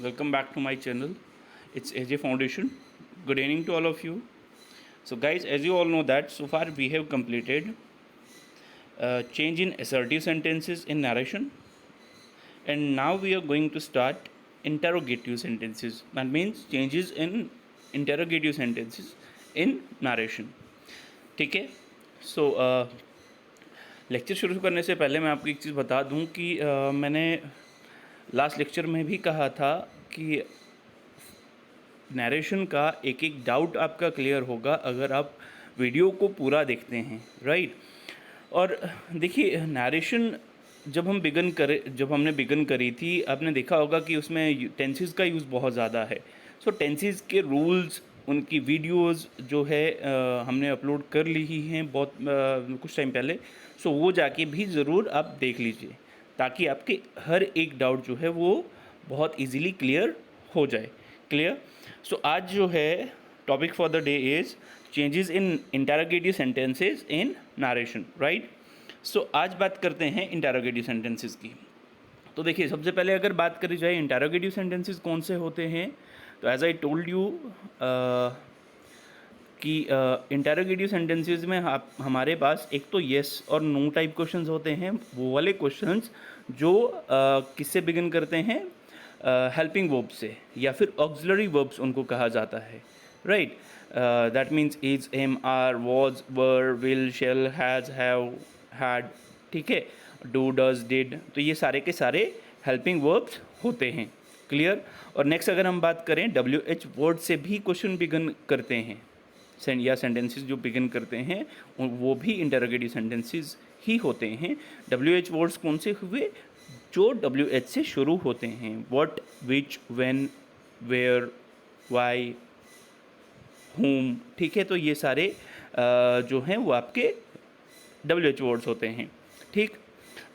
welcome back to my channel. It's AJ Foundation. Good evening to all of you. So guys, as you all know that so far we have completed change in assertive sentences in narration, and now we are going to start interrogative sentences. That means changes in interrogative sentences in narration. ठीक है. सो lecture शुरू करने से पहले मैं आपको एक चीज़ बता दूं कि मैंने लास्ट लेक्चर में भी कहा था कि नरेशन का एक एक डाउट आपका क्लियर होगा अगर आप वीडियो को पूरा देखते हैं, राइट. और देखिए, नरेशन जब हमने बिगन करी थी, आपने देखा होगा कि उसमें टेंसेस का यूज़ बहुत ज़्यादा है. सो टेंसेस के रूल्स, उनकी वीडियोस जो है हमने अपलोड कर ली ही हैं बहुत कुछ टाइम पहले. सो वो जाके भी ज़रूर आप देख लीजिए ताकि आपके हर एक डाउट जो है वो बहुत इजीली क्लियर हो जाए. क्लियर. सो आज जो है topic for the day is changes in interrogative sentences in narration, right. So आज बात करते हैं इंटरोगेटिव सेंटेंसेस की. तो देखिए, सबसे पहले अगर बात करी जाए इंटरोगेटिव सेंटेंसेस कौन से होते हैं, तो एज आई टोल्ड यू कि इंटरोगेटिव सेंटेंसेस में हमारे पास एक तो येस और नो टाइप क्वेश्चंस होते हैं. वो वाले क्वेश्चंस जो किससे बिगिन करते हैं, हेल्पिंग वर्ब से या फिर ऑक्सिलरी वर्ब्स उनको कहा जाता है, right. That means is, am, are, was, were, will, shall, has, have, had. ठीक है. Do, does, did. तो ये सारे के सारे हेल्पिंग वर्ब्स होते हैं. क्लियर. और नेक्स्ट अगर हम बात करें, WH वर्ड से भी क्वेश्चन बिगिन करते हैं या सेंटेंसेस जो बिगिन करते हैं वो भी इंटरोगेटिव सेंटेंसेस ही होते हैं. WH वर्ड्स कौन से हुए, जो WH से शुरू होते हैं. What, which, when, where, why, whom. ठीक है. तो ये सारे जो हैं वो आपके WH वर्ड्स होते हैं. ठीक.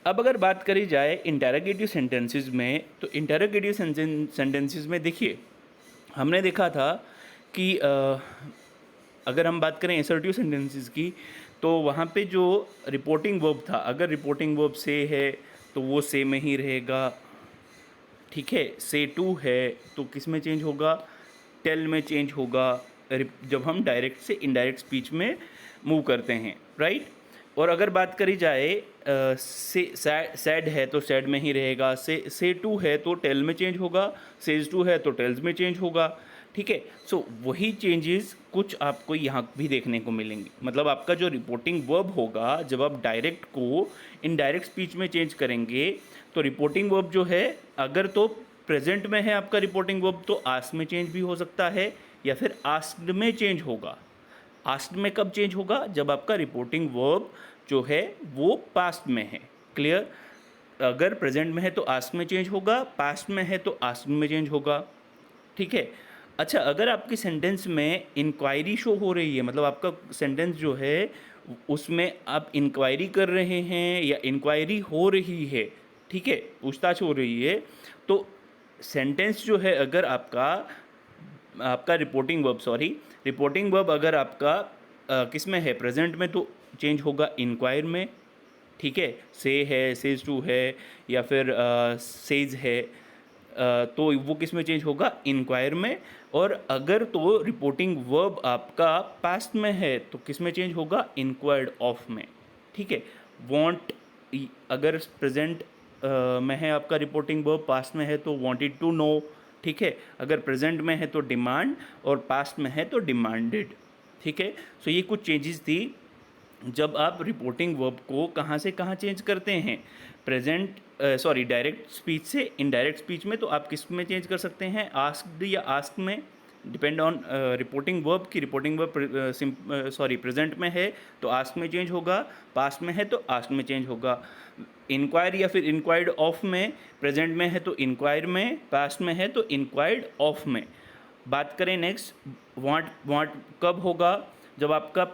अब अगर बात करी जाए इंटरोगेटिव सेंटेंसेस में, तो इंटरोगेटिव सेंटेंसेस में देखिए, हमने देखा था कि अगर हम बात करें असर्टिव सेंटेंसेस की, तो वहाँ पे जो रिपोर्टिंग वर्ब था, अगर रिपोर्टिंग वर्ब से है तो वो से में ही रहेगा. ठीक है. से टू है तो किस में चेंज होगा, टेल में चेंज होगा जब हम डायरेक्ट से इनडायरेक्ट स्पीच में मूव करते हैं, राइट. और अगर बात करी जाए सैड है तो सैड में ही रहेगा. से टू है तो टेल में चेंज होगा. सेज टू है तो टेल्स में चेंज होगा. ठीक है. सो वही चेंजेस कुछ आपको यहाँ भी देखने को मिलेंगे. मतलब आपका जो रिपोर्टिंग वर्ब होगा, जब आप डायरेक्ट को इनडायरेक्ट स्पीच में चेंज करेंगे, तो रिपोर्टिंग वर्ब जो है, अगर तो प्रेजेंट में है आपका रिपोर्टिंग वर्ब, तो आस्क्ड में चेंज भी हो सकता है या फिर आस्क्ड में चेंज होगा. आस्क्ड में कब चेंज होगा, जब आपका रिपोर्टिंग वर्ब जो है वो पास्ट में है. क्लियर. अगर प्रेजेंट में है तो आस्क्ड में चेंज होगा, पास्ट में है तो आस्क्ड में चेंज होगा. ठीक है. अच्छा, अगर आपकी सेंटेंस में इंक्वायरी शो हो रही है, मतलब आपका सेंटेंस जो है उसमें आप इंक्वायरी कर रहे हैं या इंक्वायरी हो रही है, ठीक है, पूछताछ हो रही है, तो सेंटेंस जो है अगर आपका रिपोर्टिंग वर्ब अगर आपका किस में है, प्रेजेंट में, तो चेंज होगा इंक्वायर में. ठीक है. से है, सेज टू है या फिर सेज है, तो वो किस में चेंज होगा, इंक्वायर में. और अगर तो रिपोर्टिंग वर्ब आपका पास्ट में है तो किस में चेंज होगा, इंक्वायर्ड ऑफ में. ठीक है. वांट, अगर प्रेजेंट में है आपका रिपोर्टिंग वर्ब, पास्ट में है तो वांटेड टू नो. ठीक है. अगर प्रेजेंट में है तो डिमांड और पास्ट में है तो डिमांडेड. ठीक है. सो ये कुछ चेंजेस थी जब आप रिपोर्टिंग वर्ब को कहाँ से कहाँ चेंज करते हैं, डायरेक्ट स्पीच से इनडायरेक्ट स्पीच में. तो आप किस में चेंज कर सकते हैं, आस्क्ड या आस्क में, डिपेंड ऑन रिपोर्टिंग वर्ब की. रिपोर्टिंग वर्ब प्रेजेंट में है तो आस्क में चेंज होगा, पास्ट में है तो आस्क में चेंज होगा. इंक्वायर या फिर इंक्वायर्ड ऑफ में, प्रेजेंट में है तो इंक्वायर में, पास्ट में है तो इंक्वायर्ड ऑफ में. बात करें नेक्स्ट, वांट कब होगा, जब आपका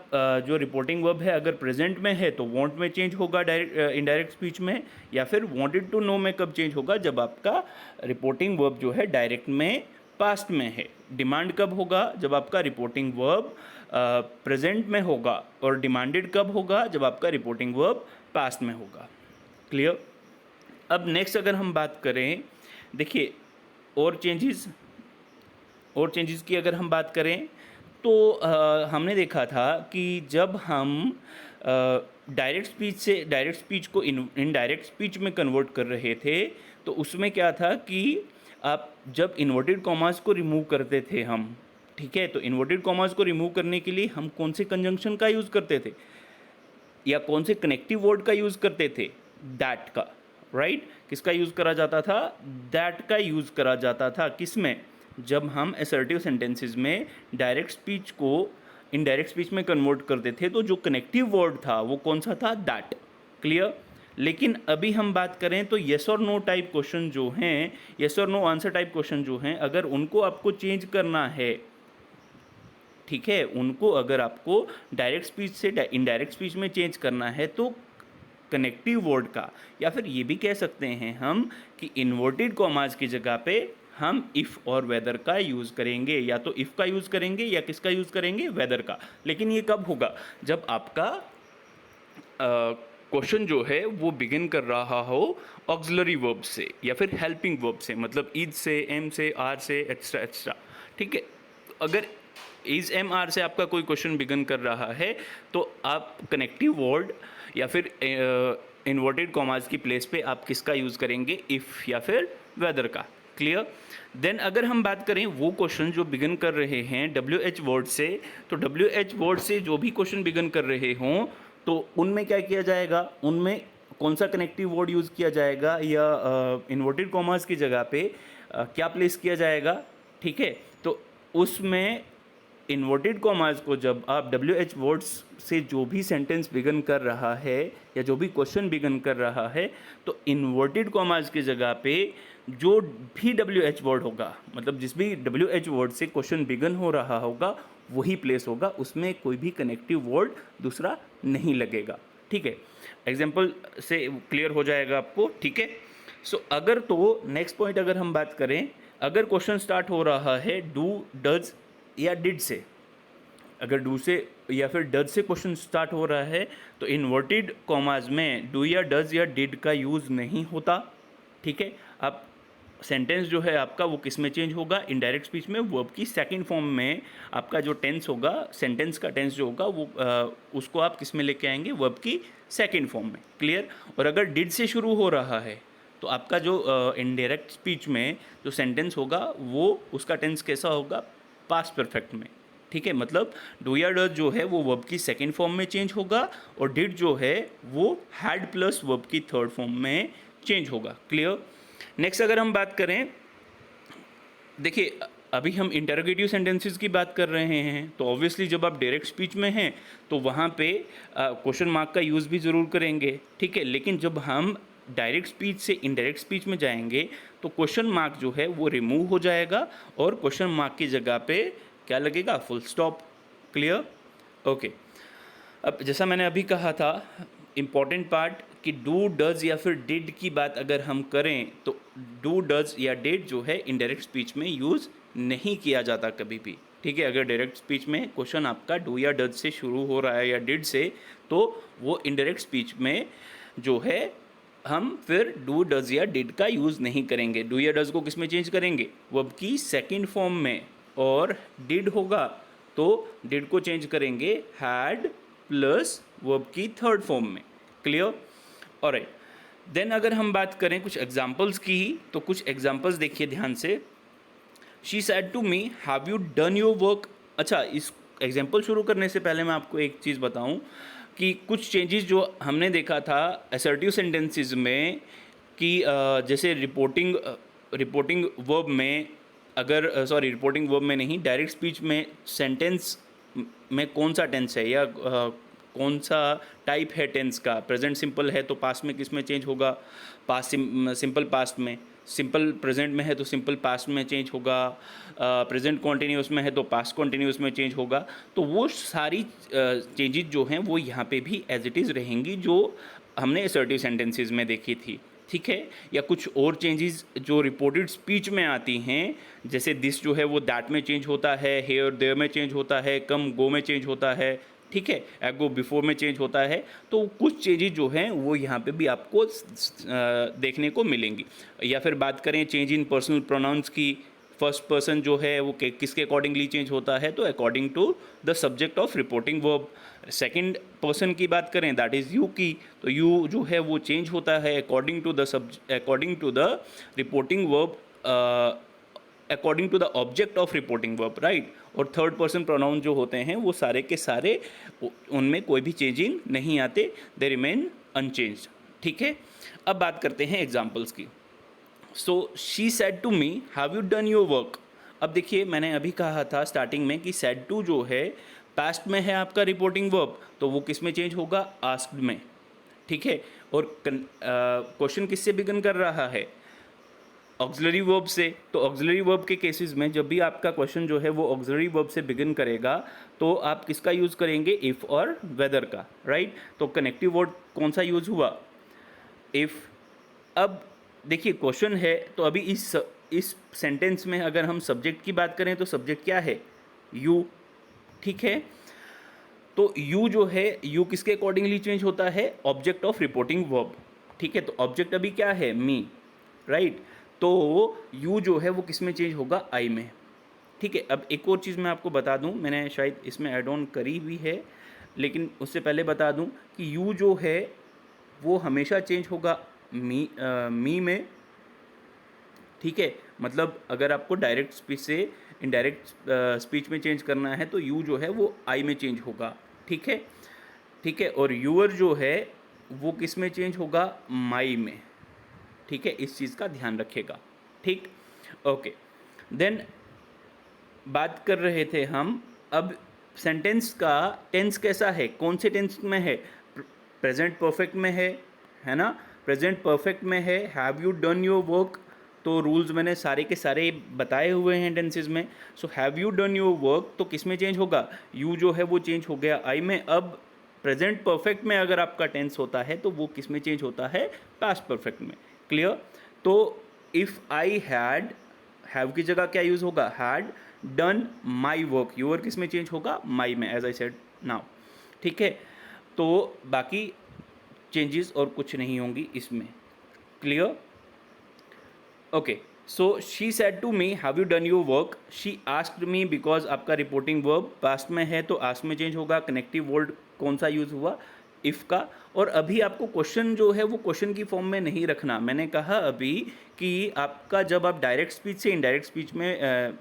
जो रिपोर्टिंग वर्ब है अगर प्रेजेंट में है तो वांट में चेंज होगा इनडायरेक्ट स्पीच में. या फिर वांटेड टू नो में कब चेंज होगा, जब आपका रिपोर्टिंग वर्ब जो है डायरेक्ट में पास्ट में है. डिमांड कब होगा, जब आपका रिपोर्टिंग वर्ब प्रेजेंट में होगा. और डिमांडेड कब होगा, जब आपका रिपोर्टिंग वर्ब पास्ट में होगा. क्लियर. अब नेक्स्ट अगर हम बात करें, देखिए और चेंजेस की अगर हम बात करें तो हमने देखा था कि जब हम डायरेक्ट स्पीच को इनडायरेक्ट स्पीच में कन्वर्ट कर रहे थे, तो उसमें क्या था कि आप जब इन्वर्टेड कॉमास को रिमूव करते थे हम, ठीक है, तो इन्वर्टेड कॉमास को रिमूव करने के लिए हम कौन से कंजंक्शन का यूज़ करते थे या कौन से कनेक्टिव वर्ड का यूज़ करते थे? दैट का, राइट? किसका यूज़ करा जाता था? दैट का यूज़ करा जाता था। किसमें? जब हम असर्टिव सेंटेंसेस में डायरेक्ट स्पीच को इनडायरेक्ट स्पीच में कन्वर्ट करते थे, तो जो कनेक्टिव वर्ड था वो कौन सा था? दैट। क्लियर? लेकिन अभी हम बात करें तो येस और नो टाइप क्वेश्चन जो हैं, येस और नो आंसर टाइप क्वेश्चन जो हैं, अगर उनको आपको चेंज करना है, ठीक है, उनको अगर आपको डायरेक्ट स्पीच से इनडायरेक्ट स्पीच में चेंज करना है, तो कनेक्टिव वर्ड का, या फिर ये भी कह सकते हैं हम कि इन्वर्टेड कॉमास की जगह पे हम इफ़ और वेदर का यूज़ करेंगे, या तो इफ़ का यूज़ करेंगे या किसका यूज़ करेंगे? वेदर का। लेकिन ये कब होगा? जब आपका क्वेश्चन जो है वो बिगिन कर रहा हो ऑक्सिलरी वर्ब से या फिर हेल्पिंग वर्ब से, मतलब इज से, एम से, आर से, एक्स्ट्रा एक्स्ट्रा, ठीक है। अगर इज एम आर से आपका कोई क्वेश्चन बिगन कर रहा है, तो आप कनेक्टिव वर्ड या फिर इन्वर्टेड कॉमास की प्लेस पे आप किसका यूज़ करेंगे? इफ़ या फिर वेदर का। क्लियर? देन अगर हम बात करें वो क्वेश्चन जो बिगन कर रहे हैं डब्ल्यू एच वर्ड से, तो डब्ल्यू एच वर्ड से जो भी क्वेश्चन बिगन कर रहे हों, तो उनमें क्या किया जाएगा? उनमें कौन सा कनेक्टिव वर्ड यूज़ किया जाएगा, या इन्वर्टेड कॉमास की जगह पे क्या प्लेस किया जाएगा? ठीक है, तो उसमें इन्वर्टेड कॉमास को जब आप डब्ल्यू एच वर्ड्स से जो भी सेंटेंस बिगन कर रहा है या जो भी क्वेश्चन बिगन कर रहा है, तो इन्वर्टेड कॉमास की जगह पे जो भी डब्ल्यू एच वर्ड होगा, मतलब जिस भी डब्ल्यू एच वर्ड से क्वेश्चन बिगन हो रहा होगा वही प्लेस होगा, उसमें कोई भी कनेक्टिव वर्ड दूसरा नहीं लगेगा। ठीक है, एग्जाम्पल से क्लियर हो जाएगा आपको। ठीक है, सो अगर तो नेक्स्ट पॉइंट अगर हम बात करें, अगर क्वेश्चन स्टार्ट हो रहा है डू, डज या डिड से, अगर डू से या फिर डज से क्वेश्चन स्टार्ट हो रहा है, तो इन्वर्टेड कॉमास में डू या डज या डिड का यूज़ नहीं होता। ठीक है, अब सेंटेंस जो है आपका वो किस में चेंज होगा? इनडायरेक्ट स्पीच में वर्ब की सेकंड फॉर्म में आपका जो टेंस होगा, सेंटेंस का टेंस जो होगा वो उसको आप किस में लेके आएंगे? वर्ब की सेकंड फॉर्म में। क्लियर? और अगर डिड से शुरू हो रहा है, तो आपका जो इनडायरेक्ट स्पीच में जो सेंटेंस होगा वो उसका टेंस कैसा होगा? पास्ट परफेक्ट में। ठीक है, मतलब डू या डज जो है वो वर्ब की सेकंड फॉर्म में चेंज होगा, और डिड जो है वो हैड प्लस वर्ब की थर्ड फॉर्म में चेंज होगा। क्लियर? नेक्स्ट अगर हम बात करें, देखिए अभी हम इंटरोगेटिव सेंटेंसेस की बात कर रहे हैं, तो ऑब्वियसली जब आप डायरेक्ट स्पीच में हैं तो वहाँ पे क्वेश्चन मार्क का यूज़ भी ज़रूर करेंगे। ठीक है, लेकिन जब हम डायरेक्ट स्पीच से इनडायरेक्ट स्पीच में जाएंगे तो क्वेश्चन मार्क जो है वो रिमूव हो जाएगा, और क्वेश्चन मार्क की जगह पे क्या लगेगा? Full stop. क्लियर? ओके, अब जैसा मैंने अभी कहा था, इम्पॉर्टेंट पार्ट कि डू, डज या फिर डिड की बात अगर हम करें, तो डू, डज या डिड जो है इनडायरेक्ट स्पीच में यूज़ नहीं किया जाता कभी भी। ठीक है, अगर डायरेक्ट स्पीच में क्वेश्चन आपका डू या डज से शुरू हो रहा है या डिड से, तो वो इनडायरेक्ट स्पीच में जो है हम फिर डू, डज या डिड का यूज़ नहीं करेंगे। डू या डज को किस में चेंज करेंगे? वर्ब की सेकेंड फॉर्म में, और डिड होगा तो डिड को चेंज करेंगे हैड प्लस वर्ब की थर्ड फॉर्म में। क्लियर? ऑलराइट, देन अगर हम बात करें कुछ एग्जांपल्स की, तो कुछ एग्जांपल्स देखिए ध्यान से। She said to me have you done your work. अच्छा, इस एग्जांपल शुरू करने से पहले मैं आपको एक चीज़ बताऊं कि कुछ चेंजेस जो हमने देखा था असर्टिव सेंटेंसेस में, कि जैसे रिपोर्टिंग वर्ब में, अगर रिपोर्टिंग वर्ब में नहीं, डायरेक्ट स्पीच में सेंटेंस में कौन सा टेंस है या कौन सा टाइप है टेंस का? प्रेजेंट सिंपल है तो पास्ट में किस में चेंज होगा? पास्ट सिंपल पास्ट में। सिंपल प्रेजेंट में है तो सिंपल पास्ट में चेंज होगा। प्रेजेंट कॉन्टिन्यूस में है तो पास्ट कॉन्टिन्यूस में चेंज होगा। तो वो सारी चेंजेस जो हैं वो यहाँ पे भी एज इट इज़ रहेंगी जो हमने असर्टिव सेंटेंसेस में देखी थी। ठीक है, या कुछ और चेंजेस जो रिपोर्टेड स्पीच में आती हैं, जैसे दिस जो है वो दैट में चेंज होता है, हेयर देयर में चेंज होता है, कम गो में चेंज होता है, ठीक है, एगो बिफोर में चेंज होता है, तो कुछ चेंजेस जो हैं वो यहाँ पे भी आपको देखने को मिलेंगी। या फिर बात करें चेंज इन पर्सनल प्रोनाउंस की, फर्स्ट पर्सन जो है वो किसके अकॉर्डिंगली चेंज होता है, तो according to the subject of reporting verb. Second person की बात करें दैट इज़ यू की, तो यू जो है वो चेंज होता है according to the reporting verb, according to the object of reporting verb, right. और थर्ड पर्सन प्रोनाउन जो होते हैं वो सारे के सारे, उनमें कोई भी चेंजिंग नहीं आते, दे रिमेन अनचेंज्ड, ठीक है। अब बात करते हैं एग्जाम्पल्स की। So she said to me have you done your work. अब देखिए मैंने अभी कहा था स्टार्टिंग में कि सेड टू जो है पास्ट में है आपका रिपोर्टिंग वर्ब, तो वो किस में चेंज होगा, आस्क्ड में, ठीक है। और क्वेश्चन किससे बिगिन कर रहा है, ऑक्सिलरी वर्ब से। तो ऑक्सिलरी वर्ब के केसेस में जब भी आपका क्वेश्चन जो है वो ऑक्सिलरी वर्ब से बिगिन करेगा तो आप किसका यूज़ करेंगे, इफ़ और वेदर का, राइट। तो कनेक्टिव वर्ड कौन सा यूज़ हुआ, इफ़। अब देखिए क्वेश्चन है, तो अभी इस सेंटेंस में अगर हम सब्जेक्ट की बात करें तो सब्जेक्ट क्या है, यू, ठीक है। तो यू जो है, यू किसके अकॉर्डिंगली चेंज होता है, ऑब्जेक्ट ऑफ रिपोर्टिंग वर्ब, ठीक है। तो ऑब्जेक्ट अभी क्या है, मी, राइट। तो यू जो है वो किस में चेंज होगा, आई में, ठीक है। अब एक और चीज़ मैं आपको बता दूं, मैंने शायद इसमें ऐड ऑन करी हुई है, लेकिन उससे पहले बता दूं कि यू जो है वो हमेशा चेंज होगा मी में, ठीक है। मतलब अगर आपको डायरेक्ट स्पीच से इनडायरेक्ट स्पीच में चेंज करना है तो यू जो है वो आई में चेंज होगा, ठीक है, ठीक है। और यूअर जो है वो किस में चेंज होगा, माई में, ठीक है। इस चीज़ का ध्यान रखेगा, ठीक, ओके। देन बात कर रहे थे हम, अब सेंटेंस का टेंस कैसा है, कौन से टेंस में है, प्रेजेंट परफेक्ट में है ना, प्रेजेंट परफेक्ट में है। Have you done your work, तो रूल्स मैंने सारे के सारे बताए हुए हैं टेंसेज में। So have you done your work तो किस में चेंज होगा, यू जो है वो चेंज हो गया आई में। अब प्रेजेंट परफेक्ट में अगर आपका टेंस होता है तो वो किस में चेंज होता है, पास्ट परफेक्ट में, क्लियर। तो इफ़ आई हैड, हैव की जगह क्या यूज़ होगा, had done my work, your किस में चेंज होगा, माई में, एज आई सेड नाउ, ठीक है। तो बाकी चेंजेस और कुछ नहीं होंगी इसमें, clear, okay. So she said to me have you done your work, she asked me, because आपका रिपोर्टिंग वर्ब पास्ट में है तो आस्क में चेंज होगा। कनेक्टिव वर्ड कौन सा यूज़ हुआ, इफ़ का। और अभी आपको क्वेश्चन जो है वो क्वेश्चन की फॉर्म में नहीं रखना, मैंने कहा अभी कि आपका जब आप डायरेक्ट स्पीच से इनडायरेक्ट स्पीच में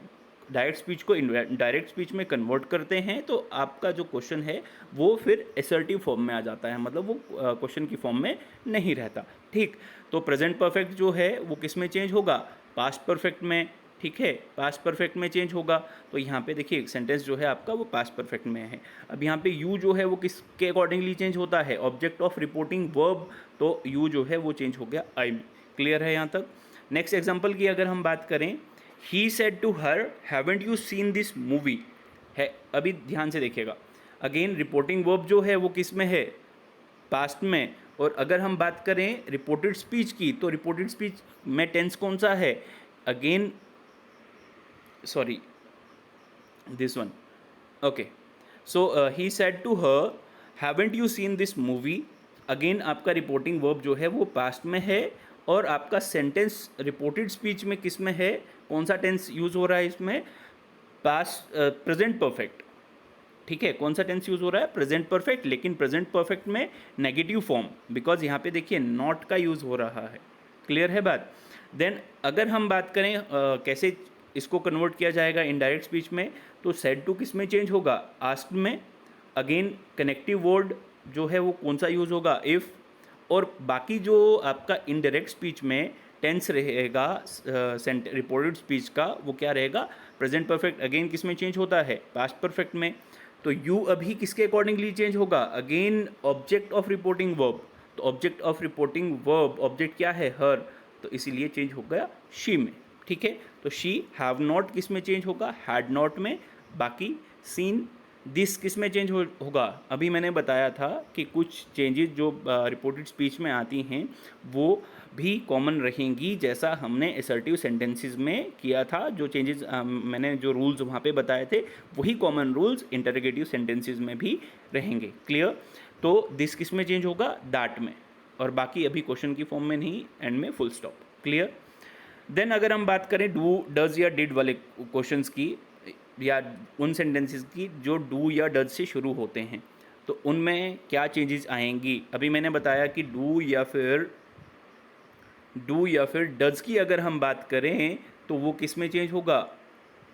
डायरेक्ट स्पीच को डायरेक्ट स्पीच में कन्वर्ट करते हैं तो आपका जो क्वेश्चन है वो फिर असर्टिव फॉर्म में आ जाता है, मतलब वो क्वेश्चन की फॉर्म में नहीं रहता, ठीक। तो प्रेजेंट परफेक्ट जो है वो किस में चेंज होगा, पास्ट परफेक्ट में, ठीक है, पास्ट परफेक्ट में चेंज होगा। तो यहाँ पे देखिए सेंटेंस जो है आपका वो पास्ट परफेक्ट में है। अब यहाँ पे यू जो है वो किसके अकॉर्डिंगली चेंज होता है, ऑब्जेक्ट ऑफ रिपोर्टिंग वर्ब, तो यू जो है वो चेंज हो गया आई में, क्लियर है यहाँ तक। नेक्स्ट एग्जाम्पल की अगर हम बात करें, he said to her haven't you seen this movie, है, अभी ध्यान से देखिएगा, अगेन रिपोर्टिंग वर्ब जो है वो किस में है, पास्ट में। और अगर हम बात करें रिपोर्टेड स्पीच की तो रिपोर्टेड स्पीच में टेंस कौन सा है, again sorry this one, okay. So he said to her haven't you seen this movie, again आपका रिपोर्टिंग वर्ब जो है वो पास्ट में है और आपका सेंटेंस रिपोर्टेड स्पीच में किस में है, कौन सा टेंस यूज़ हो रहा है इसमें, पास्ट प्रेजेंट परफेक्ट, ठीक है। कौन सा टेंस यूज़ हो रहा है, प्रेजेंट परफेक्ट, लेकिन प्रेजेंट परफेक्ट में नेगेटिव फॉर्म, बिकॉज यहाँ पे देखिए नॉट का यूज़ हो रहा है, क्लियर है बात। देन अगर हम बात करें कैसे इसको कन्वर्ट किया जाएगा इनडायरेक्ट स्पीच में, तो सेड टू किस में चेंज होगा, आस्क्ड में। अगेन कनेक्टिव वर्ड जो है वो कौन सा यूज़ होगा, इफ़। और बाकी जो आपका इनडायरेक्ट स्पीच में टेंस रहेगा रिपोर्टेड स्पीच का, वो क्या रहेगा, प्रेजेंट परफेक्ट। अगेन किस में चेंज होता है, पास्ट परफेक्ट में। तो यू अभी किसके अकॉर्डिंगली चेंज होगा, again object of reporting verb. तो object of reporting verb, object क्या है, हर, तो इसीलिए चेंज हो गया शी में, ठीक है। तो शी, हैव नॉट किस में चेंज होगा, हैड नॉट में। बाकी सीन दिस किस में चेंज होगा? अभी मैंने बताया था कि कुछ चेंजेस जो रिपोर्टेड स्पीच में आती हैं वो भी कॉमन रहेंगी, जैसा हमने असर्टिव सेंटेंसेस में किया था। जो चेंजेस मैंने जो रूल्स वहाँ पे बताए थे वही कॉमन रूल्स इंटरोगेटिव सेंटेंसेस में भी रहेंगे। क्लियर? तो दिस किस में चेंज होगा? दैट में, और बाकी अभी क्वेश्चन की फॉर्म में नहीं, एंड में फुल स्टॉप। क्लियर? देन अगर हम बात करें डू, डज या डिड वाले क्वेश्चंस की, या उन सेंटेंसेस की जो डू या डज से शुरू होते हैं, तो उनमें क्या चेंजेस आएंगी? अभी मैंने बताया कि डू या फिर डज की अगर हम बात करें तो वो किस में चेंज होगा?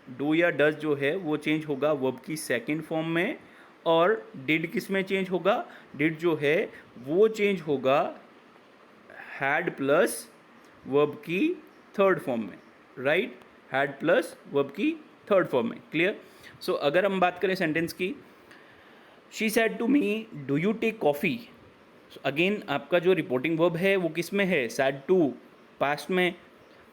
डू या डज जो है वो चेंज होगा वर्ब की सेकंड फॉर्म में, और डिड किस में चेंज होगा? डिड जो है वो चेंज होगा हैड प्लस वर्ब की थर्ड फॉर्म में, राइट? हैड प्लस वर्ब की थर्ड फॉर्म में। क्लियर? सो अगर हम बात करें सेंटेंस की, she said to me do you take coffee. Again आपका जो रिपोर्टिंग वर्ब है वो किस में है? सैड टू, पास्ट में,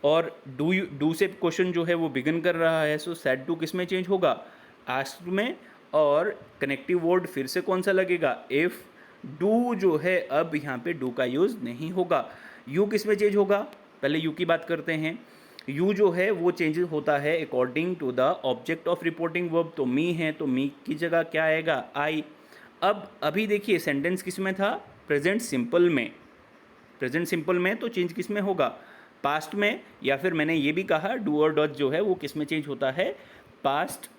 और डू से क्वेश्चन जो है वो बिगिन कर रहा है, सो सैड टू किस में चेंज होगा? आस्क्ड में, और कनेक्टिव वर्ड फिर से कौन सा लगेगा? इफ़। डू जो है अब यहाँ पे डू का यूज़ नहीं होगा। यू किस में चेंज होगा? पहले यू की बात करते हैं। यू जो है वो चेंज होता है according to the object of reporting verb, तो मी है तो मी की जगह क्या आएगा? आई। अब अभी देखिए सेंटेंस किस में था? प्रेजेंट सिंपल में। प्रेजेंट सिंपल में तो चेंज किस में होगा? पास्ट में, या फिर मैंने ये भी कहा डू और डज जो है वो किस में चेंज होता है? पास्ट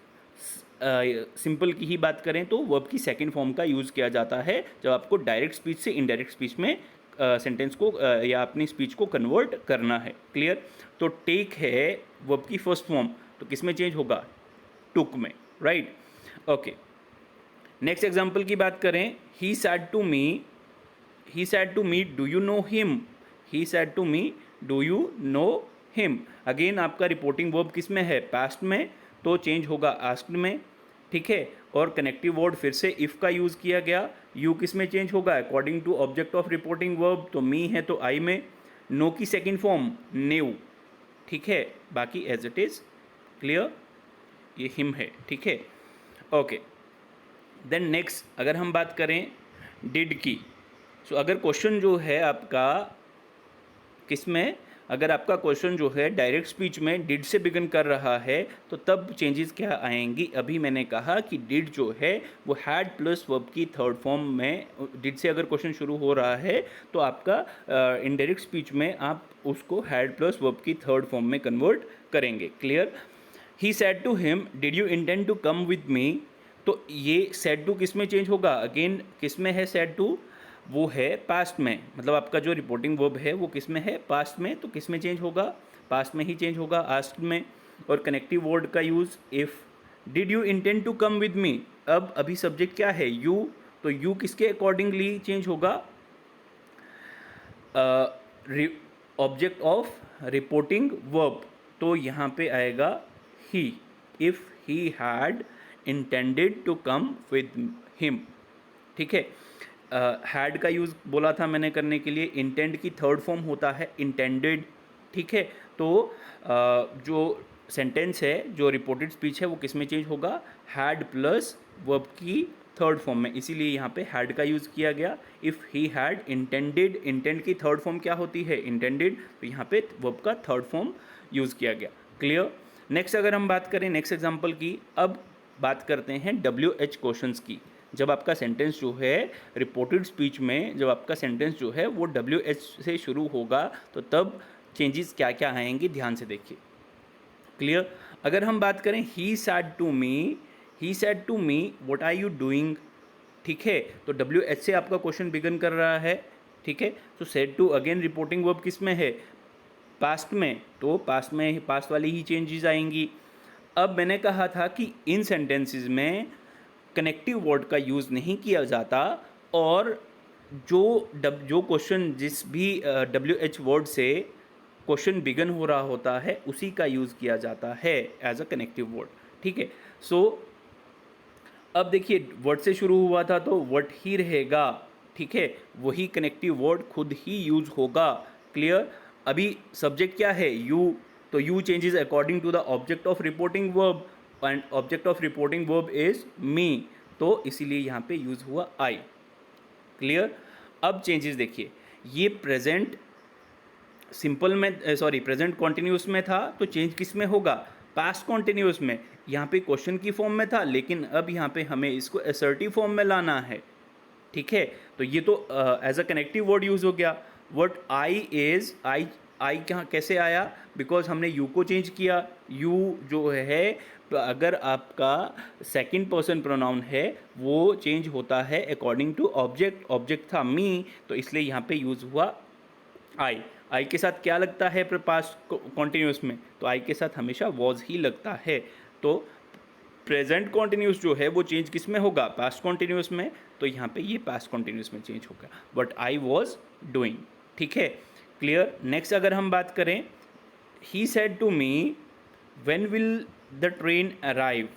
सिंपल की ही बात करें तो वर्ब की सेकंड फॉर्म का यूज़ किया जाता है जब आपको डायरेक्ट स्पीच से इनडायरेक्ट स्पीच में सेंटेंस को या अपनी स्पीच को कन्वर्ट करना है। क्लियर? तो टेक है वर्ब की फर्स्ट फॉर्म, तो किस में चेंज होगा? टुक में, राइट? ओके, नेक्स्ट एग्जाम्पल की बात करें, he said to me do you know him. He said to me do you know him. Again आपका रिपोर्टिंग वर्ब किस में है? पास्ट में, तो चेंज होगा आस्क्ड में। ठीक है, और कनेक्टिव वर्ड फिर से इफ़ का यूज़ किया गया। यू किस में चेंज होगा? According to object of reporting verb, तो मी है तो आई में। नो की सेकेंड फॉर्म न्यू। ठीक है, बाकी एज इट इज़। क्लियर? ये हिम है। ठीक है, ओके। देन नेक्स्ट अगर हम बात करें डिड की, सो अगर क्वेश्चन जो है आपका किस में, अगर आपका क्वेश्चन जो है डायरेक्ट स्पीच में डिड से बिगिन कर रहा है तो तब चेंजेस क्या आएंगी? अभी मैंने कहा कि डिड जो है वो हैड प्लस वर्ब की थर्ड फॉर्म में, डिड से अगर क्वेश्चन शुरू हो रहा है तो आपका इनडायरेक्ट स्पीच में आप उसको हैड प्लस वर्ब की थर्ड फॉर्म में कन्वर्ट करेंगे। Clear? He said to him did you intend to come with me, तो ये सैड टू किस में चेंज होगा? अगेन किस में है सैड टू? वो है पास्ट में, मतलब आपका जो रिपोर्टिंग वर्ब है वो किस में है? पास्ट में, तो किस में चेंज होगा? पास्ट में ही चेंज होगा, आस्क्ड में। और कनेक्टिव वर्ड का use if. Did you intend to come with me, अब अभी सब्जेक्ट क्या है? यू, तो यू किसके अकॉर्डिंगली चेंज होगा? ऑब्जेक्ट ऑफ रिपोर्टिंग वर्ब, तो यहाँ पे आएगा he. If he had intended to come with him. ठीक है, हैड का यूज़ बोला था मैंने करने के लिए। इंटेंड की थर्ड फॉर्म होता है इंटेंडेड। ठीक है, तो जो सेंटेंस है, जो रिपोर्टेड स्पीच है, वो किस में चेंज होगा? हैड प्लस वर्ब की थर्ड फॉर्म में, इसीलिए यहाँ पे हैड का यूज़ किया गया। If he had intended, intend की थर्ड फॉर्म क्या होती है? इंटेंडेड, तो यहाँ पे वर्ब का थर्ड फॉर्म यूज़ किया गया। क्लियर? नेक्स्ट अगर हम बात करें नेक्स्ट एग्जाम्पल की, अब बात करते हैं WH क्वेश्चंस की। जब आपका सेंटेंस जो है रिपोर्टेड स्पीच में, जब आपका सेंटेंस जो है वो WH से शुरू होगा तो तब चेंजेस क्या क्या आएंगे, ध्यान से देखिए। क्लियर? अगर हम बात करें he said to me what are you doing. ठीक है, तो WH से आपका क्वेश्चन बिगन कर रहा है। ठीक है, तो said to again reporting verb किस में है? पास्ट में, तो पास्ट में पास्ट वाली ही चेंजेस आएंगी। अब मैंने कहा था कि इन सेंटेंसेस में कनेक्टिव वर्ड का यूज़ नहीं किया जाता, और जो क्वेश्चन जिस भी WH वर्ड से क्वेश्चन बिगन हो रहा होता है उसी का यूज़ किया जाता है एज अ कनेक्टिव वर्ड। ठीक है, सो अब देखिए वर्ड से शुरू हुआ था तो वर्ड ही रहेगा। ठीक है, वही कनेक्टिव वर्ड खुद ही यूज होगा। क्लियर? अभी सब्जेक्ट क्या है? यू, तो you changes according to the object of reporting verb, and object of reporting verb is me, तो इसीलिए यहाँ पे यूज़ हुआ आई। क्लियर। अब चेंजेस देखिए, ये प्रेजेंट सिंपल में सॉरी प्रेजेंट कॉन्टिन्यूस में था, तो चेंज किस में होगा, पास्ट कॉन्टिन्यूस में। यहाँ पे क्वेश्चन की फॉर्म में था, लेकिन अब यहाँ पे हमें इसको असर्टिव फॉर्म में लाना है। ठीक है, तो ये तो as a connective word use हो गया। वर्ड आई इज़, आई कहाँ कैसे आया, बिकॉज हमने यू को चेंज किया। यू जो है, अगर आपका सेकंड पर्सन प्रोनाउन है वो चेंज होता है अकॉर्डिंग टू ऑब्जेक्ट। ऑब्जेक्ट था मी, तो इसलिए यहाँ पे यूज़ हुआ आई के साथ क्या लगता है पास्ट कॉन्टिन्यूस में, तो आई के साथ हमेशा वॉज ही लगता है। तो प्रेजेंट कॉन्टिन्यूस जो है वो चेंज किस में होगा, पास्ट कॉन्टिन्यूस में, तो यहाँ पे ये पास्ट कॉन्टिन्यूस में चेंज होगा, बट आई वॉज डूइंग। ठीक है, क्लियर। नेक्स्ट अगर हम बात करें, he said to me when will the train arrive.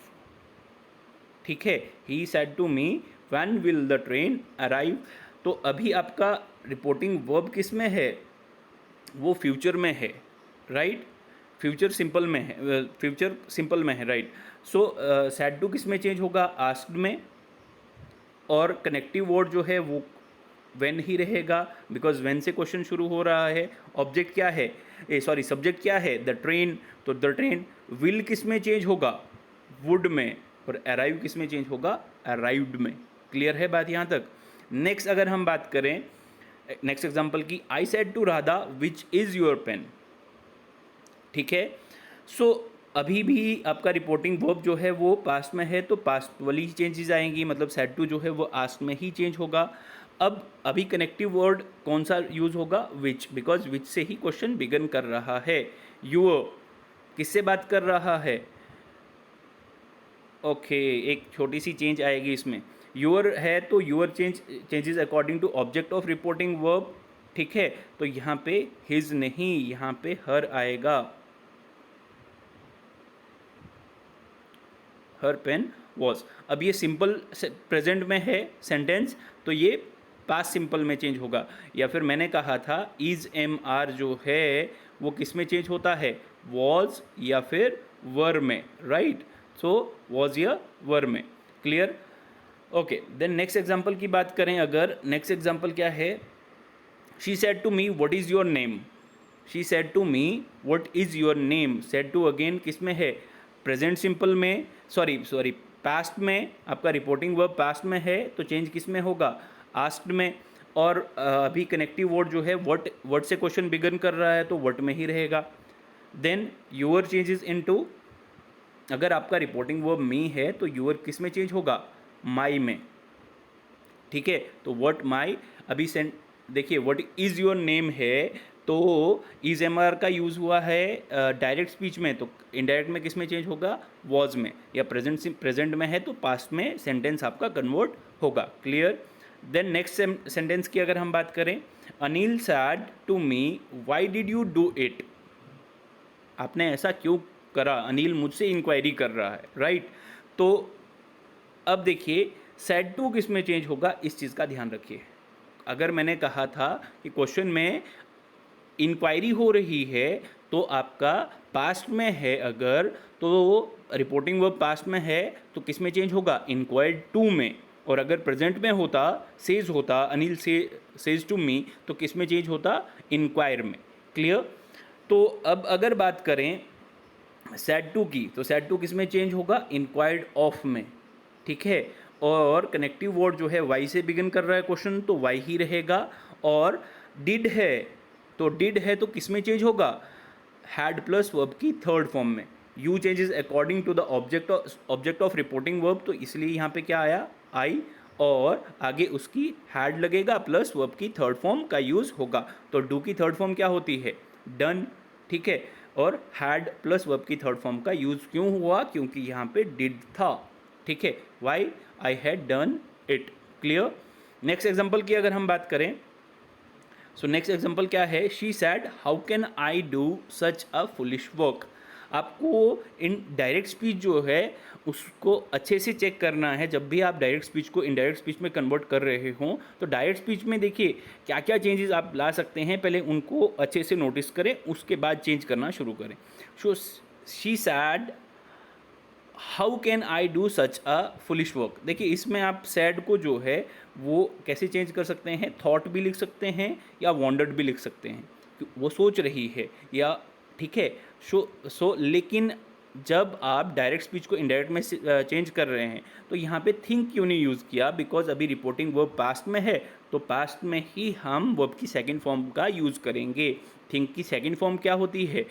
ठीक है, he said to me when will the train arrive, तो अभी आपका रिपोर्टिंग वर्ब किस में है, वो फ्यूचर में है, राइट। फ्यूचर सिंपल में है, फ्यूचर सिंपल में है, राइट। सो सेड टू किस में चेंज होगा, आस्क्ड में, और कनेक्टिव वर्ड जो है वो व्हेन ही रहेगा, बिकॉज व्हेन से क्वेश्चन शुरू हो रहा है। ऑब्जेक्ट क्या है, सब्जेक्ट क्या है, द ट्रेन, तो द ट्रेन। विल किस में चेंज होगा, वुड में, और अराइव किस में चेंज होगा, अराइव्ड में। क्लियर है बात यहाँ तक। नेक्स्ट अगर हम बात करें नेक्स्ट एग्जांपल की, I said to Radha which is your pen. ठीक है, सो अभी भी आपका रिपोर्टिंग वर्ब जो है वो पास्ट में है, तो पास्ट वाली चेंजेस आएंगी, मतलब सेड टू जो है वो आस्ट में ही चेंज होगा। अब अभी कनेक्टिव वर्ड कौन सा यूज़ होगा, विच, बिकॉज विच से ही क्वेश्चन बिगन कर रहा है। यूर किससे बात कर रहा है, ओके, एक छोटी सी चेंज आएगी इसमें। यूर है तो your changes according to object of reporting verb. ठीक है, तो यहाँ पे हिज नहीं, यहाँ पे हर आएगा, हर पेन वॉज। अब ये सिंपल प्रेजेंट में है सेंटेंस, तो ये पास्ट सिंपल में चेंज होगा। या फिर मैंने कहा था इज एम आर जो है वो किस में चेंज होता है, वॉज या फिर वर में, राइट। सो वॉज या वर में। Clear. Okay, then next example की बात करें अगर, नेक्स्ट एग्जाम्पल क्या है, she said to me what is your name. She said to me what is your name. Said to again किस में है, प्रेजेंट सिंपल में, सॉरी पास्ट में। आपका रिपोर्टिंग वर्ब पास्ट में है, तो चेंज किस में होगा, आस्क्ड में। और अभी कनेक्टिव वर्ड जो है वर्ड से क्वेश्चन बिगन कर रहा है, तो वर्ड में ही रहेगा। देन यूअर चेंजेस इनटू, अगर आपका रिपोर्टिंग वर्ब मी है तो यूअर किस में चेंज होगा, माई में। ठीक है, तो व्हाट माई, अभी सेंट देखिए व्हाट इज़ योर नेम है, तो इज एम आर का यूज़ हुआ है डायरेक्ट स्पीच में, तो इनडायरेक्ट में किस में चेंज होगा, वॉज में। या प्रेजेंट में है तो पास्ट में सेंटेंस आपका कन्वर्ट होगा। क्लियर। देन नेक्स्ट सेंटेंस की अगर हम बात करें, Anil said to me why did you do it. आपने ऐसा क्यों करा, अनिल मुझसे इंक्वायरी कर रहा है, राइट। तो अब देखिए सेड टू किस में चेंज होगा, इस चीज़ का ध्यान रखिए। अगर मैंने कहा था कि क्वेश्चन में इंक्वायरी हो रही है, तो आपका पास्ट में है अगर, तो रिपोर्टिंग वर्ब पास्ट में है तो किस में चेंज होगा, इंक्वायर्ड टू में। और अगर प्रेजेंट में होता, सेज होता, अनिल सेज टू मी, तो किस में चेंज होता, इंक्वायर में। क्लियर। तो अब अगर बात करें सेड टू की, तो सेड टू किस में चेंज होगा, इंक्वायर्ड ऑफ में। ठीक है, और कनेक्टिव वर्ड जो है वाई से बिगिन कर रहा है क्वेश्चन, तो वाई ही रहेगा। और डिड है, तो डिड है तो किस में चेंज होगा, हैड प्लस वर्ब की थर्ड फॉर्म में। You changes according to the object of reporting verb, तो इसलिए यहाँ पे क्या आया, आई, और आगे उसकी हैड लगेगा प्लस वर्ब की थर्ड फॉर्म का यूज़ होगा। तो डू की थर्ड फॉर्म क्या होती है, डन। ठीक है, और हैड प्लस वर्ब की थर्ड फॉर्म का यूज़ क्यों हुआ, क्योंकि यहाँ पे डिड था। ठीक है, why, I had done it. Clear. Next example की अगर हम बात करें, सो नेक्स्ट एग्जाम्पल क्या है, she said how can I do such a foolish work. आपको इन डायरेक्ट स्पीच जो है उसको अच्छे से चेक करना है। जब भी आप डायरेक्ट स्पीच को इनडायरेक्ट स्पीच में कन्वर्ट कर रहे हों, तो डायरेक्ट स्पीच में देखिए क्या क्या चेंजेस आप ला सकते हैं, पहले उनको अच्छे से नोटिस करें, उसके बाद चेंज करना शुरू करें। So she said how can I do such a foolish work. देखिए इसमें आप सैड को जो है वो कैसे चेंज कर सकते हैं, थॉट भी लिख सकते हैं या वॉन्डर्ड भी लिख सकते हैं, वो सोच रही है या, ठीक है। सो लेकिन जब आप डायरेक्ट स्पीच को इनडायरेक्ट में चेंज कर रहे हैं तो यहाँ पे थिंक क्यों नहीं यूज़ किया, बिकॉज अभी रिपोर्टिंग वर्ब पास्ट में है, तो पास्ट में ही हम वर्ब की सेकंड फॉर्म का यूज़ करेंगे। थिंक की सेकंड फॉर्म क्या होती है,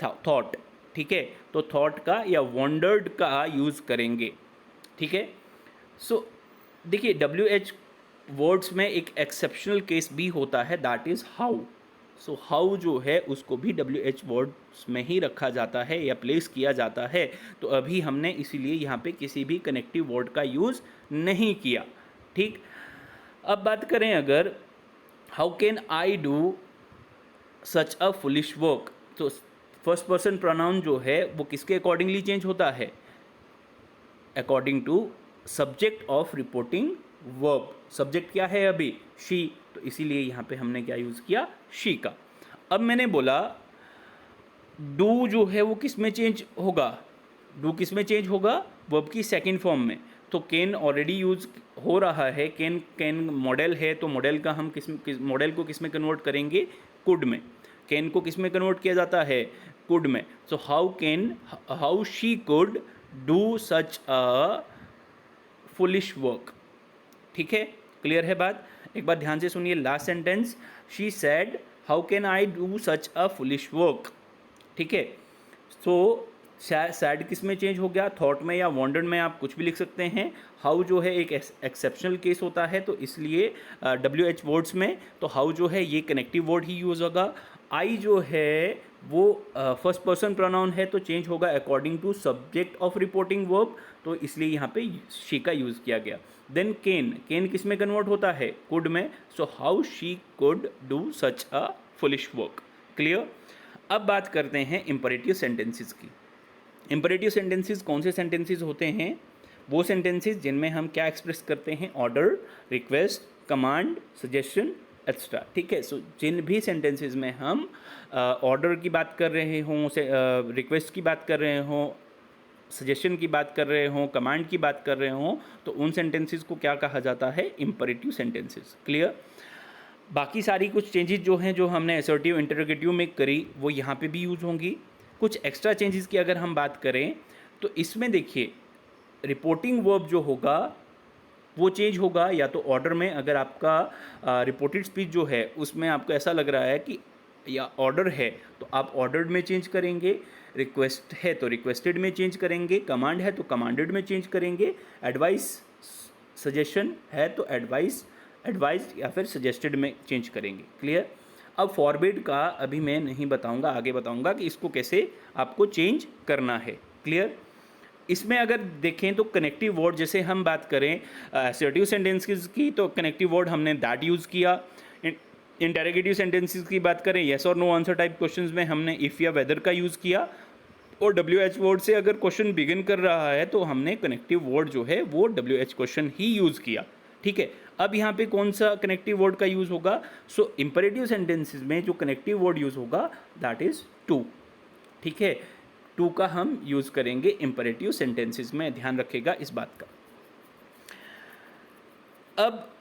थॉट, ठीक है। तो थॉट का या वॉन्डर्ड का यूज़ करेंगे, ठीक है। सो देखिए WH वर्ड्स में एक एक्सेप्शनल केस भी होता है, that is how. So how जो है उसको भी WH वर्ड्स में ही रखा जाता है या प्लेस किया जाता है। तो अभी हमने इसीलिए यहाँ पे किसी भी कनेक्टिव वर्ड का यूज़ नहीं किया, ठीक। अब बात करें अगर how can I do such a foolish work, तो फर्स्ट पर्सन प्रोनाउन जो है वो किसके अकॉर्डिंगली चेंज होता है, according to subject of reporting verb. Subject क्या है अभी, शी, तो इसीलिए यहाँ पे हमने क्या यूज़ किया, शी का। अब मैंने बोला डू जो है वो किस में चेंज होगा, डू किस में चेंज होगा, वर्ब की सेकंड फॉर्म में। तो कैन ऑलरेडी यूज हो रहा है, कैन मॉडल है, तो मॉडल का हम मॉडल को किस में कन्वर्ट करेंगे, कुड में। कैन को किस में कन्वर्ट किया जाता है, कुड में। So how she could do such a foolish work, ठीक है। क्लियर है बात। एक बार ध्यान से सुनिए last sentence, she said how can I do such a foolish work, ठीक है। सो सैड किस में चेंज हो गया, थॉट में या वॉन्डर्ड में, आप कुछ भी लिख सकते हैं। हाउ जो है एक एक्सेप्शनल केस होता है, तो इसलिए WH वर्ड्स में तो हाउ जो है ये कनेक्टिव वर्ड ही यूज़ होगा। आई जो है वो फर्स्ट पर्सन प्रोनाउन है, तो चेंज होगा according to subject of reporting verb, तो इसलिए यहाँ पे शी का यूज़ किया गया। देन कैन किस में कन्वर्ट होता है, कुड में। So how she could do such a foolish work. Clear. अब बात करते हैं इंपरेटिव सेंटेंसेस की। इंपरेटिव सेंटेंसेस कौन से सेंटेंसेस होते हैं, वो सेंटेंसेस जिनमें हम क्या एक्सप्रेस करते हैं, order, request, command, suggestion extra, ठीक है। सो जिन भी सेंटेंसेस में हम ऑर्डर की बात कर रहे हों, रिक्वेस्ट की बात कर रहे हों, सजेशन की बात कर रहे हों, कमांड की बात कर रहे हों, तो उन सेंटेंसेस को क्या कहा जाता है, इंपरेटिव सेंटेंसेस। क्लियर। बाकी सारी कुछ चेंजेस जो हैं, जो हमने असर्टिव इंटरोगेटिव में करी, वो यहाँ पे भी यूज होंगी। कुछ एक्स्ट्रा चेंजेस की अगर हम बात करें तो इसमें देखिए रिपोर्टिंग वर्ब जो होगा वो चेंज होगा, या तो ऑर्डर में, अगर आपका रिपोर्टेड स्पीच जो है उसमें आपको ऐसा लग रहा है कि या ऑर्डर है तो आप ऑर्डर्ड में चेंज करेंगे, रिक्वेस्ट है तो रिक्वेस्टेड में चेंज करेंगे, कमांड है तो कमांडेड में चेंज करेंगे, एडवाइस सजेशन है तो एडवाइस या फिर सजेस्टेड में चेंज करेंगे। क्लियर। अब फॉरबिड का अभी मैं नहीं बताऊंगा, आगे बताऊंगा कि इसको कैसे आपको चेंज करना है। क्लियर। इसमें अगर देखें तो कनेक्टिव वर्ड, जैसे हम बात करें असर्टिव सेंटेंसेस की, तो कनेक्टिव वर्ड हमने दैट यूज़ किया। इंटरोगेटिव सेंटेंसेस की बात करें, येस और नो आंसर टाइप क्वेश्चंस में हमने इफ़ या वेदर का यूज़ किया। और WH वर्ड से अगर क्वेश्चन बिगिन कर रहा है तो हमने कनेक्टिव वर्ड जो है वो WH क्वेश्चन ही यूज़ किया, ठीक है। अब यहाँ पे कौन सा कनेक्टिव वर्ड का यूज़ होगा, सो इंपरेटिव सेंटेंसेस में जो कनेक्टिव वर्ड यूज़ होगा दैट इज़ टू, ठीक है। टू का हम यूज़ करेंगे इंपरेटिव सेंटेंसेस में, ध्यान रखेगा इस बात का। अब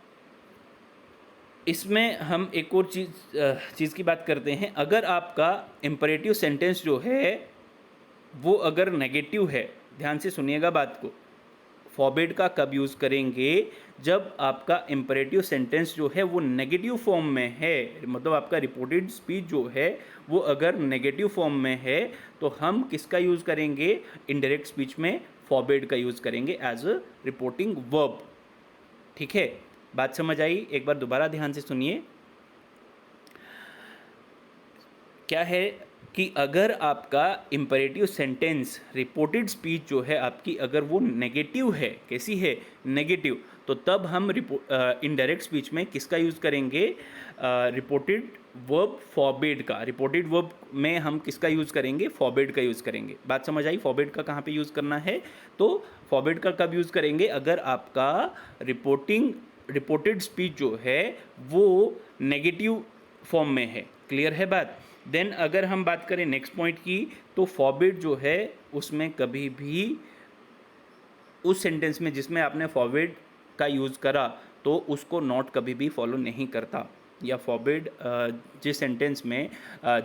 इसमें हम एक और चीज़ की बात करते हैं। अगर आपका इंपरेटिव सेंटेंस जो है वो अगर नेगेटिव है, ध्यान से सुनिएगा बात को, फॉरबिड का कब यूज़ करेंगे, जब आपका इंपरेटिव सेंटेंस जो है वो नेगेटिव फॉर्म में है, मतलब आपका रिपोर्टेड स्पीच जो है वो अगर नेगेटिव फॉर्म में है तो हम किसका यूज़ करेंगे, इनडायरेक्ट स्पीच में फॉरबिड का यूज़ करेंगे एज अ रिपोर्टिंग वर्ब, ठीक है। बात समझ आई। एक बार दोबारा ध्यान से सुनिए। क्या है कि अगर आपका इंपरेटिव सेंटेंस रिपोर्टेड स्पीच जो है आपकी अगर वो नेगेटिव है, कैसी है, नेगेटिव, तो तब हम इनडायरेक्ट स्पीच में किसका यूज़ करेंगे, रिपोर्टेड वर्ब फॉरबिड का। रिपोर्टेड वर्ब में हम किसका यूज़ करेंगे, फॉरबिड का यूज़ करेंगे। बात समझ आई। फॉरबिड का कहाँ पे यूज़ करना है, तो फॉरबिड का कब यूज़ करेंगे, अगर आपका रिपोर्टेड स्पीच जो है वो नेगेटिव फॉर्म में है। क्लियर है बात। देन अगर हम बात करें नेक्स्ट पॉइंट की, तो फॉरबिड जो है उसमें कभी भी उस सेंटेंस में जिसमें आपने फॉरबिड का यूज़ करा तो उसको नॉट कभी भी फॉलो नहीं करता, या फॉरबिड जिस सेंटेंस में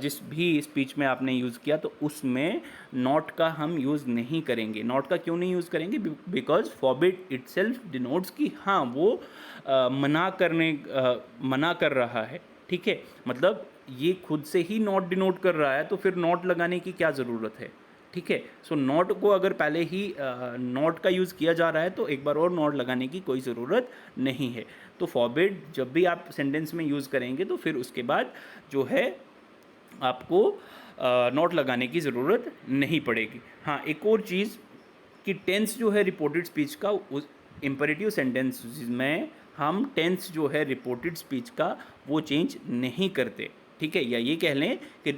जिस भी स्पीच में आपने यूज़ किया तो उसमें नॉट का हम यूज़ नहीं करेंगे। नॉट का क्यों नहीं यूज़ करेंगे? बिकॉज फॉरबिड इटसेल्फ डिनोट्स कि हाँ वो मना कर रहा है, ठीक है। मतलब ये खुद से ही नॉट डिनोट कर रहा है तो फिर नॉट लगाने की क्या ज़रूरत है, ठीक है। सो नॉट को अगर पहले ही नॉट का यूज़ किया जा रहा है तो एक बार और नॉट लगाने की कोई ज़रूरत नहीं है। तो फॉरबिड जब भी आप सेंटेंस में यूज़ करेंगे तो फिर उसके बाद जो है आपको नॉट लगाने की ज़रूरत नहीं पड़ेगी। हाँ, एक और चीज़ कि टेंस जो है रिपोर्टेड स्पीच का, उस इम्पेरेटिव सेंटेंस में हम टेंस जो है रिपोर्टेड स्पीच का वो चेंज नहीं करते, ठीक है। या ये कह लें कि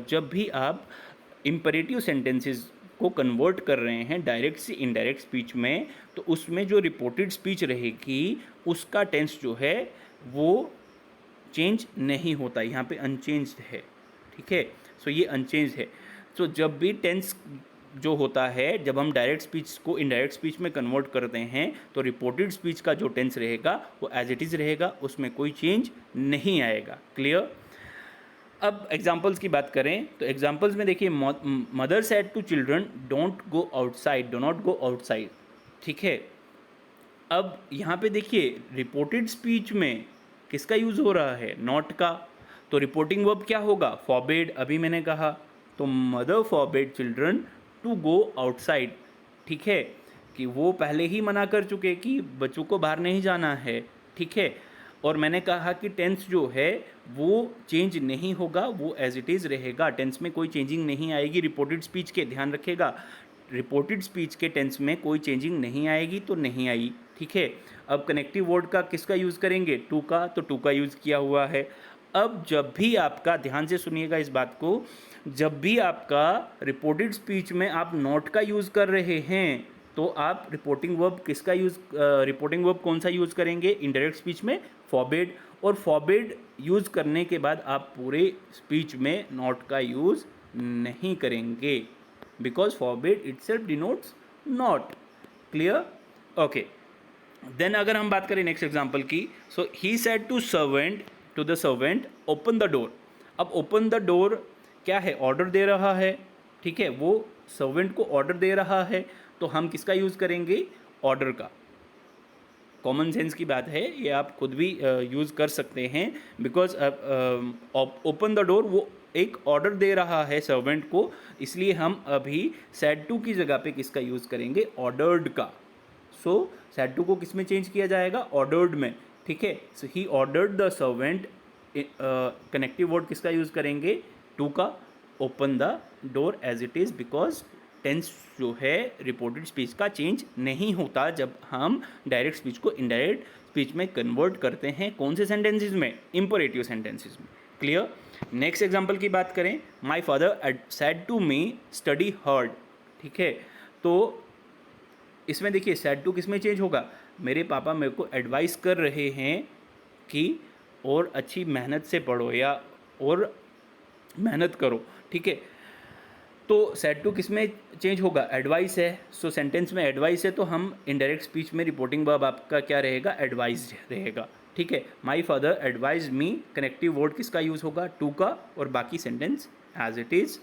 जब भी आप इम्पेरेटिव सेंटेंसेस को कन्वर्ट कर रहे हैं डायरेक्ट से इनडायरेक्ट स्पीच में, तो उसमें जो रिपोर्टेड स्पीच रहेगी उसका टेंस जो है वो चेंज नहीं होता, यहाँ पे अनचेंज्ड है, ठीक है। सो ये अनचेंज्ड है। सो जब भी टेंस जो होता है, जब हम डायरेक्ट स्पीच को इनडायरेक्ट स्पीच में कन्वर्ट करते हैं तो रिपोर्टेड स्पीच का जो टेंस रहेगा वो एज इट इज़ रहेगा, उसमें कोई चेंज नहीं आएगा। क्लियर? अब एग्जाम्पल्स की बात करें तो एग्जाम्पल्स में देखिए, mother said to children don't go outside, do not go outside, ठीक है। अब यहाँ पे देखिए रिपोर्टेड स्पीच में किसका यूज़ हो रहा है? नॉट का। तो रिपोर्टिंग वर्ब क्या होगा? फॉरबिड, अभी मैंने कहा। तो mother forbid children to go outside, ठीक है, कि वो पहले ही मना कर चुके कि बच्चों को बाहर नहीं जाना है, ठीक है। और मैंने कहा कि टेंस जो है वो चेंज नहीं होगा, वो एज इट इज़ रहेगा, टेंस में कोई चेंजिंग नहीं आएगी। रिपोर्टेड स्पीच के, ध्यान रखिएगा, रिपोर्टेड स्पीच के टेंस में कोई चेंजिंग नहीं आएगी तो नहीं आई, ठीक है। अब कनेक्टिव वर्ड का किसका यूज़ करेंगे? टू का, तो टू का यूज़ किया हुआ है। अब जब भी आपका, ध्यान से सुनिएगा इस बात को, जब भी आपका रिपोर्टेड स्पीच में आप नॉट का यूज़ कर रहे हैं तो आप रिपोर्टिंग वर्ब कौन सा यूज़ करेंगे? इनडायरेक्ट स्पीच में फॉरबिड, और फॉरबिड यूज़ करने के बाद आप पूरे स्पीच में नॉट का यूज़ नहीं करेंगे, because forbid itself denotes not. Clear? Okay. Then अगर हम बात करें नेक्स्ट एग्जांपल की, so he said to the servant open the door. अब ओपन द डोर क्या है? ऑर्डर दे रहा है, ठीक है, वो सर्वेंट को ऑर्डर दे रहा है, तो हम किसका यूज़ करेंगे? ऑर्डर का। कॉमन सेंस की बात है, ये आप खुद भी यूज़ कर सकते हैं, बिकॉज ओपन द डोर वो एक ऑर्डर दे रहा है सर्वेंट को, इसलिए हम अभी सेड टू की जगह पे किसका यूज़ करेंगे? ऑर्डर्ड का। सो सेड टू को किस में चेंज किया जाएगा? ऑर्डर्ड में, ठीक है। So he ordered the servant, connective word किसका यूज़ करेंगे? टू का। Open the door as it is, because tense जो है रिपोर्टेड स्पीच का चेंज नहीं होता जब हम डायरेक्ट स्पीच को इनडायरेक्ट स्पीच में कन्वर्ट करते हैं। कौन से सेंटेंसेस में? इंपरेटिव सेंटेंसेस में। क्लियर? नेक्स्ट एग्जांपल की बात करें, my father said to me study hard, ठीक है। तो इसमें देखिए सेड टू किस में चेंज होगा? मेरे पापा मेरे को एडवाइस कर रहे हैं कि और अच्छी मेहनत से पढ़ो या और मेहनत करो, ठीक है। तो सेड टू किस में चेंज होगा? एडवाइस है। सो सेंटेंस में एडवाइस है तो हम इनडायरेक्ट स्पीच में रिपोर्टिंग वर्ब आपका क्या रहेगा? एडवाइज रहेगा, ठीक है। My father advise me, connective word किसका यूज़ होगा? टू का, और बाकी sentence as it is,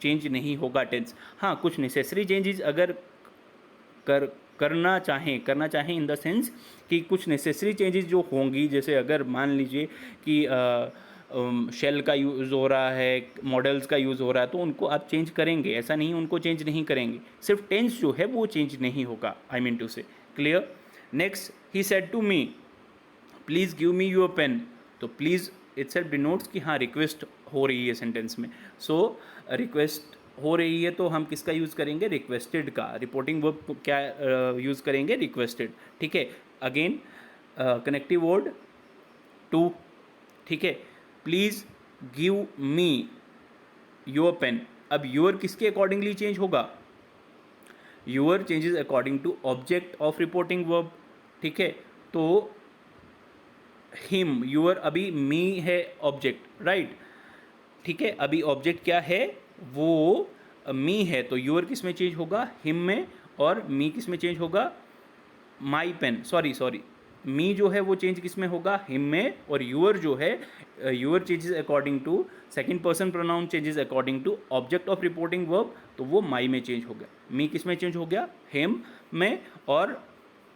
change नहीं होगा टेंस। हाँ, कुछ नेसेसरी चेंजेस अगर करना चाहें इन द सेंस कि कुछ नेसेसरी चेंजेस जो होंगी, जैसे अगर मान लीजिए कि शेल का यूज़ हो रहा है, मॉडल्स का यूज़ हो रहा है, तो उनको आप चेंज करेंगे, ऐसा नहीं उनको चेंज नहीं करेंगे, सिर्फ टेंस जो है वो चेंज नहीं होगा, I mean to say. Clear? Next, he said to me please give me your pen. तो प्लीज़ इटसेल्फ डिनोट्स कि हाँ रिक्वेस्ट हो रही है सेंटेंस में। सो रिक्वेस्ट हो रही है तो हम किसका यूज़ करेंगे? रिक्वेस्टेड का। रिपोर्टिंग वर्ब क्या यूज़ करेंगे? रिक्वेस्टेड, ठीक है। अगेन कनेक्टिव वर्ड टू, ठीक है। Please give me your pen. अब योर किसके अकॉर्डिंगली चेंज होगा? Your changes according to object of reporting verb, ठीक है। तो हिम, योर, अभी मी है ऑब्जेक्ट, राइट, ठीक है। अभी ऑब्जेक्ट क्या है? वो मी है, तो योर किस में चेंज होगा? हिम में। और मी किस में चेंज होगा, माई पेन, सॉरी मी जो है वो चेंज किस में होगा, हिम में, और यूअर जो है your changes according to second person pronoun changes according to object of reporting verb, तो वो माई में चेंज हो गया, मी किस में चेंज हो गया, हिम में, और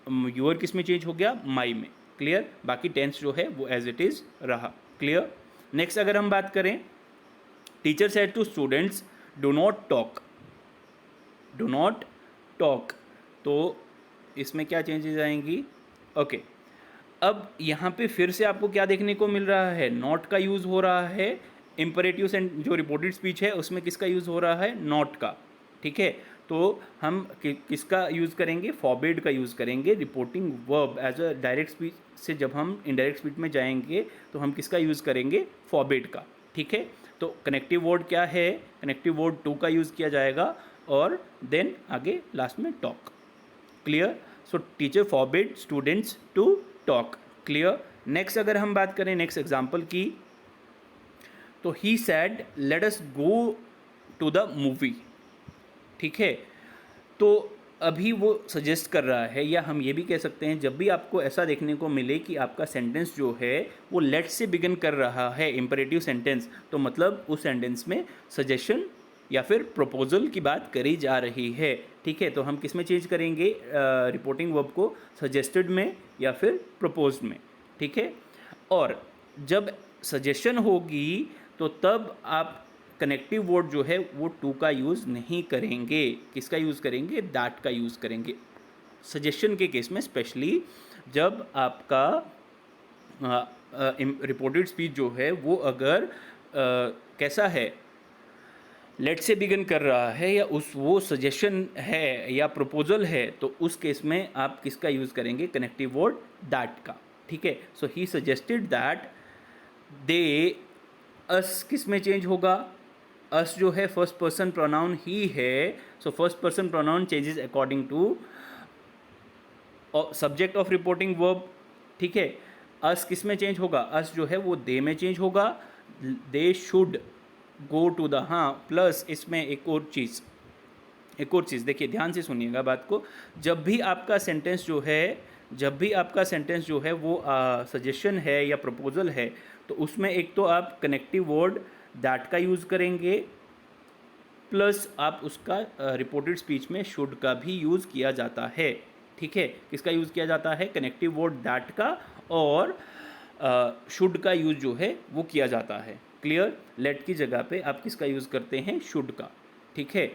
यूअर किस में चेंज हो गया, माई में। क्लियर, बाकी टेंस जो है वो एज इट इज़ रहा। क्लियर। नेक्स्ट अगर हम बात करें, teacher said to students do not talk, do not talk, तो इसमें क्या चेंजेस आएंगी, ओके। अब यहाँ पे फिर से आपको क्या देखने को मिल रहा है, नॉट का यूज़ हो रहा है, इम्परेटिव सेंट जो रिपोर्टेड स्पीच है उसमें किसका यूज़ हो रहा है, नॉट का। ठीक है, तो हम किसका यूज़ करेंगे, फॉरबिड का यूज़ करेंगे। Reporting verb as a direct speech से जब हम इनडायरेक्ट स्पीच में जाएंगे तो हम किसका यूज़ करेंगे, फॉरबिड का। ठीक है, तो कनेक्टिव वर्ड क्या है, कनेक्टिव वर्ड टू का यूज़ किया जाएगा, और देन आगे लास्ट में talk. Clear, so teacher forbid students to talk. Clear. Next अगर हम बात करें नेक्स्ट एग्जाम्पल की, तो he said let us go to the movie. ठीक है, तो अभी वो सजेस्ट कर रहा है, या हम ये भी कह सकते हैं, जब भी आपको ऐसा देखने को मिले कि आपका सेंटेंस जो है वो लेट से बिगिन कर रहा है, इम्परेटिव सेंटेंस, तो मतलब उस सेंटेंस में सजेशन या फिर प्रपोजल की बात करी जा रही है। ठीक है, तो हम किस में चेंज करेंगे रिपोर्टिंग वर्ब को, सजेस्टेड में या फिर प्रपोज्ड में। ठीक है, और जब सजेशन होगी तो तब आप कनेक्टिव वर्ड जो है वो टू का यूज़ नहीं करेंगे, किसका यूज़ करेंगे, दैट का यूज़ करेंगे। सजेशन के केस में स्पेशली जब आपका रिपोर्टेड स्पीच जो है वो अगर कैसा है, लेट से बिगिन कर रहा है, या उस वो सजेशन है या प्रपोजल है, तो उस केस में आप किसका यूज़ करेंगे, कनेक्टिव वर्ड दैट का। ठीक है, सो ही सजेस्टेड दैट दे, अस किस में चेंज होगा, अस जो है फर्स्ट पर्सन प्रोनाउन ही है, so first person pronoun changes according to subject of reporting verb. ठीक है, अस किस में चेंज होगा, अस जो है वो दे में चेंज होगा, they should go to the, हाँ प्लस इसमें एक और चीज़ देखिए, ध्यान से सुनिएगा बात को। जब भी आपका सेंटेंस जो है वो सजेशन है या प्रपोजल है, तो उसमें एक तो आप कनेक्टिव वर्ड दैट का यूज़ करेंगे, प्लस आप उसका रिपोर्टेड स्पीच में शुड का भी यूज़ किया जाता है। ठीक है, किसका यूज़ किया जाता है, कनेक्टिव वर्ड दैट का, और शुड का यूज़ जो है वो किया जाता है। क्लियर, लेट की जगह पे आप किसका यूज़ करते हैं, शुड का। ठीक है,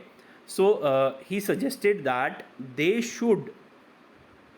so he suggested that they should,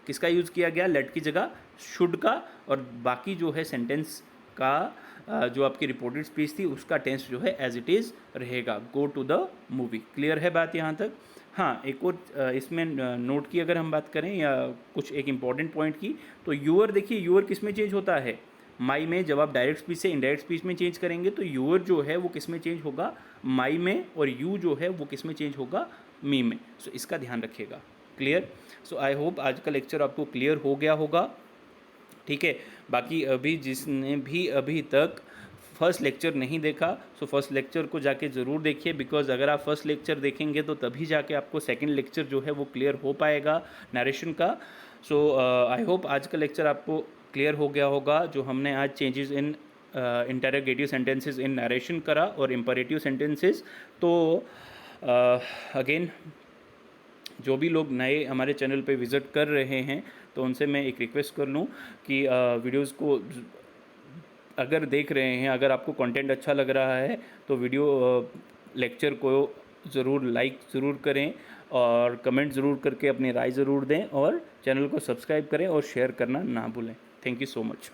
किसका यूज़ किया गया, लेट की जगह शुड का, और बाकी जो है सेंटेंस का जो आपकी रिपोर्टेड स्पीच थी उसका टेंस जो है एज इट इज़ रहेगा, go to the movie. Clear है बात यहाँ तक। हाँ, एक और इसमें नोट की अगर हम बात करें या कुछ एक इम्पॉर्टेंट पॉइंट की, तो यूअर देखिए, यूअर किस में चेंज होता है, माई में। जब आप डायरेक्ट स्पीच से इनडायरेक्ट स्पीच में चेंज करेंगे तो यूअर जो है वो किस में चेंज होगा, माई में, और यू जो है वो किस में चेंज होगा, मी में। सो इसका ध्यान रखिएगा। क्लियर, सो आई होप आज का लेक्चर आपको क्लियर हो गया होगा। ठीक है, बाकी अभी जिसने भी अभी तक फर्स्ट लेक्चर नहीं देखा, सो फर्स्ट लेक्चर को जाके ज़रूर देखिए, बिकॉज अगर आप फर्स्ट लेक्चर देखेंगे तो तभी जाके आपको सेकंड लेक्चर जो है वो क्लियर हो पाएगा नरेशन का। सो आई होप आज का लेक्चर आपको क्लियर हो गया होगा, जो हमने आज changes in interrogative sentences in narration करा और इम्परेटिव सेंटेंसेस। तो अगेन जो भी लोग नए हमारे चैनल पे विज़िट कर रहे हैं तो उनसे मैं एक रिक्वेस्ट कर लूँ कि वीडियोस को अगर देख रहे हैं, अगर आपको कंटेंट अच्छा लग रहा है तो वीडियो लेक्चर को ज़रूर लाइक ज़रूर करें, और कमेंट ज़रूर करके अपनी राय ज़रूर दें, और चैनल को सब्सक्राइब करें और शेयर करना ना भूलें। Thank you so much.